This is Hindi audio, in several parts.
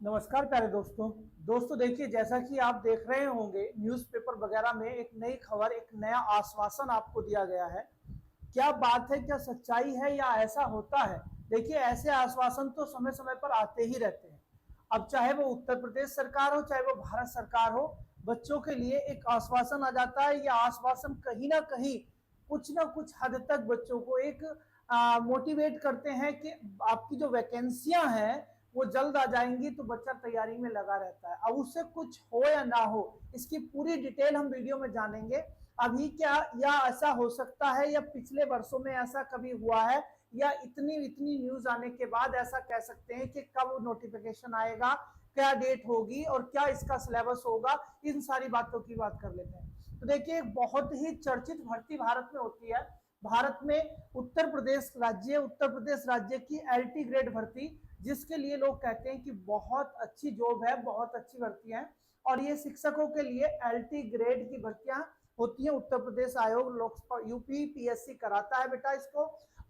नमस्कार प्यारे दोस्तों देखिए, जैसा कि आप देख रहे होंगे न्यूज़पेपर वगैरह में एक नई खबर, एक नया आश्वासन आपको दिया गया है। क्या बात है, क्या सच्चाई है या ऐसा होता है? देखिए, ऐसे आश्वासन तो समय समय पर आते ही रहते हैं। अब चाहे वो उत्तर प्रदेश सरकार हो, चाहे वो भारत सरकार हो, बच्चों के लिए एक आश्वासन आ जाता है। यह आश्वासन कहीं ना कहीं कुछ ना कुछ हद तक बच्चों को एक मोटिवेट करते हैं कि आपकी जो वैकेंसियां हैं वो जल्द आ जाएंगी, तो बच्चा तैयारी में लगा रहता है। अब उससे कुछ हो या ना हो, इसकी पूरी डिटेल हम वीडियो में जानेंगे। अभी क्या या ऐसा हो सकता है, या पिछले वर्षों में ऐसा कभी हुआ है, या इतनी इतनी न्यूज आने के बाद ऐसा कह सकते हैं कि कब नोटिफिकेशन आएगा, क्या डेट होगी और क्या इसका सिलेबस होगा, इन सारी बातों की बात कर लेते हैं। तो देखिए, एक बहुत ही चर्चित भर्ती भारत में होती है। भारत में उत्तर प्रदेश राज्य की एलटी ग्रेड भर्ती, जिसके लिए लोग कहते हैं कि बहुत अच्छी जॉब है, बहुत अच्छी भर्ती है। और ये शिक्षकों के लिए एलटी ग्रेड की भर्तियां होती है। उत्तर प्रदेश आयोग लोक यूपी पीएससी कराता है बेटा इसको।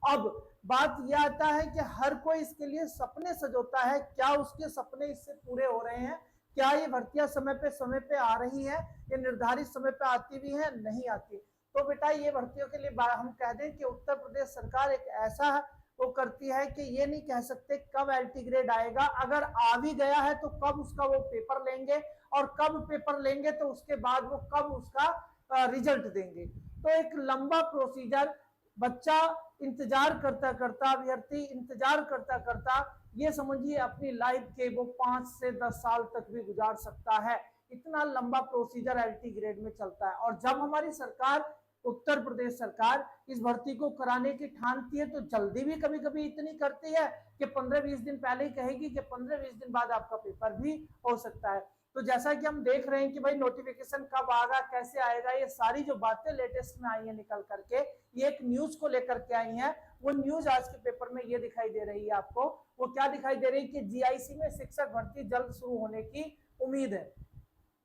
अब बात यह आता है कि हर कोई इसके लिए सपने सजोता है। क्या उसके सपने इससे पूरे हो रहे हैं? क्या ये भर्तियां समय पे आ रही है? ये निर्धारित समय पे आती भी है, नहीं आती? तो बेटा, ये भर्तियों के लिए हम कह दें कि उत्तर प्रदेश सरकार एक ऐसा वो करती है कि ये नहीं कह सकते कब एलटी ग्रेड आएगा। अगर आ भी गया है तो कब उसका वो पेपर लेंगे, और कब पेपर लेंगे तो उसके बाद वो कब उसका रिजल्ट देंगे। तो एक लंबा प्रोसीजर, बच्चा इंतजार करता करता, अभ्यर्थी इंतजार करता करता, ये समझिए अपनी लाइफ के वो 5 से 10 साल तक भी गुजार सकता है। इतना लंबा प्रोसीजर एलटी ग्रेड में चलता है। और जब हमारी सरकार, उत्तर प्रदेश सरकार, इस भर्ती को कराने की ठानती है तो जल्दी भी कभी कभी इतनी करती है कि 15-20 दिन पहले ही कहेगी कि 15-20 दिन बाद आपका पेपर भी हो सकता है। तो जैसा कि हम देख रहे हैं कि भाई नोटिफिकेशन कब आएगा, कैसे आएगा, ये सारी जो बातें लेटेस्ट में आई है निकल करके, ये एक न्यूज को लेकर के आई है। वो न्यूज आज के पेपर में ये दिखाई दे रही है आपको। वो क्या दिखाई दे रही है कि जीआईसी में शिक्षक भर्ती जल्द शुरू होने की उम्मीद है।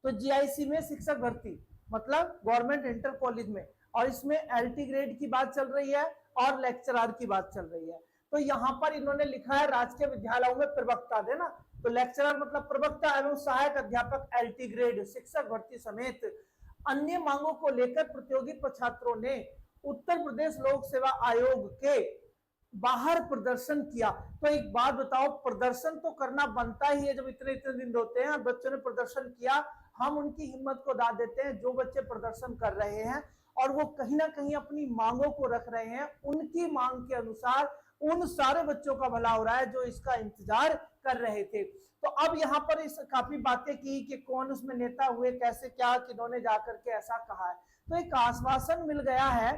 तो जीआईसी में शिक्षक भर्ती मतलब गवर्नमेंट इंटर कॉलेज में, और इसमें एलटी ग्रेड की बात चल रही है और लेक्चरर की बात चल रही है। तो यहां पर इन्होंने लिखा है राजकीय विद्यालयों में प्रवक्ता देना। तो लेक्चरर मतलब प्रवक्ता एवं सहायक अध्यापक एलटी ग्रेड शिक्षक भर्ती समेत अन्य मांगों को लेकर प्रतियोगी छात्रों ने उत्तर प्रदेश लोक सेवा आयोग के बाहर प्रदर्शन किया। तो एक बात बताओ, प्रदर्शन तो करना बनता ही है जब इतने इतने दिन होते हैं। बच्चों ने प्रदर्शन किया, हम उनकी हिम्मत को दाद देते हैं। जो बच्चे प्रदर्शन कर रहे हैं और वो कहीं ना कहीं अपनी मांगों को रख रहे हैं, उनकी मांग के अनुसार उन सारे बच्चों का भला हो रहा है जो इसका इंतजार कर रहे थे। तो अब यहाँ पर इस काफी बातें की कि कौन उसमें नेता हुए, कैसे क्या, किन्होंने जाकर के ऐसा कहा है। तो एक आश्वासन मिल गया है,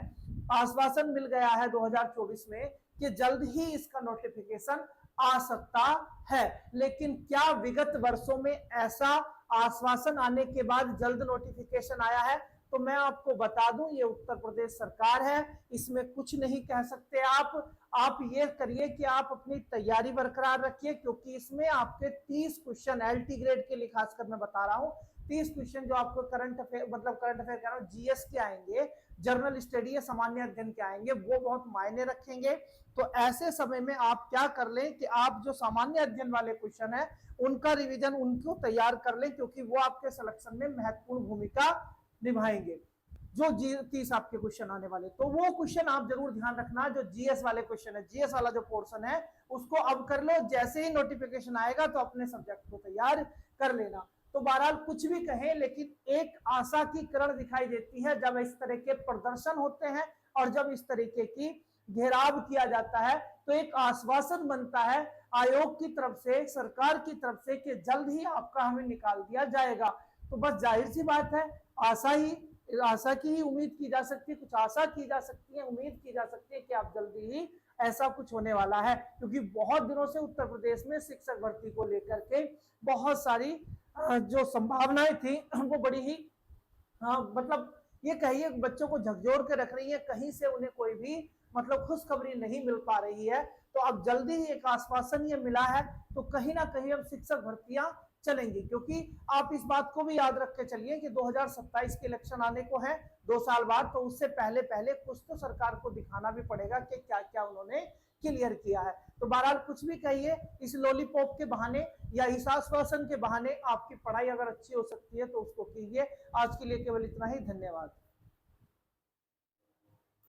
आश्वासन मिल गया है 2024 में कि जल्द ही इसका नोटिफिकेशन आ सकता है। लेकिन क्या विगत वर्षों में ऐसा आश्वासन आने के बाद जल्द नोटिफिकेशन आया है? तो मैं आपको बता दूं, ये उत्तर प्रदेश सरकार है, इसमें कुछ नहीं कह सकते आप ये करिए कि आप अपनी तैयारी बरकरार रखिए, क्योंकि इसमें आपके 30 क्वेश्चन एलटी ग्रेड के लिए खासकर मैं बता रहा हूं, 30 क्वेश्चन जो आपको करंट अफेयर कह रहा हूं, जीएस के आएंगे, जनरल स्टडी या सामान्य अध्ययन के आएंगे, वो बहुत मायने रखेंगे। तो ऐसे समय में आप क्या कर लें कि आप जो सामान्य अध्ययन वाले क्वेश्चन है उनका रिवीजन, उनको तैयार कर लें, क्योंकि वो आपके सिलेक्शन में महत्वपूर्ण भूमिका निभाएंगे। जो जी 30 आपके क्वेश्चन आने वाले, तो वो क्वेश्चन आप जरूर ध्यान रखना। जो जीएस वाले क्वेश्चन है, जीएस वाला जो पोर्शन है उसको अब कर लो, जैसे ही नोटिफिकेशन आएगा तो अपने सब्जेक्ट को तैयार कर लेना। तो बहरहाल कुछ भी कहें, लेकिन एक आशा की किरण दिखाई देती है जब इस तरह के प्रदर्शन होते हैं और जब इस तरीके की घेराव किया जाता है। तो एक आश्वासन बनता है आयोग की तरफ से, सरकार की तरफ से, कि जल्द ही आपका हमें निकाल दिया जाएगा। तो बस जाहिर सी बात है, आशा की ही उम्मीद की जा सकती है, कुछ आशा की जा सकती है, उम्मीद की जा सकती है कि आप जल्दी ही ऐसा कुछ होने वाला है। क्योंकि बहुत दिनों से उत्तर प्रदेश में शिक्षक भर्ती को लेकर के बहुत सारी जो संभावनाएं थी वो बड़ी ही, मतलब ये कहिए बच्चों को झकझोर के रख रही है, कहीं से उन्हें कोई भी मतलब खुशखबरी नहीं मिल पा रही है। तो अब जल्दी ही एक आश्वासन ये मिला है, तो कहीं ना कहीं अब शिक्षक भर्तियां चलेंगी। क्योंकि आप इस बात को भी याद रख के चलिए कि 2027 के इलेक्शन आने को है 2 साल बाद, तो उससे पहले पहले कुछ तो सरकार को दिखाना भी पड़ेगा कि क्या क्या उन्होंने क्लियर किया है। तो बहरहाल कुछ भी कहिए, इस लॉलीपॉप के बहाने या इस आश्वासन के बहाने आपकी पढ़ाई अगर अच्छी हो सकती है तो उसको कीजिए। आज के लिए केवल इतना ही, धन्यवाद।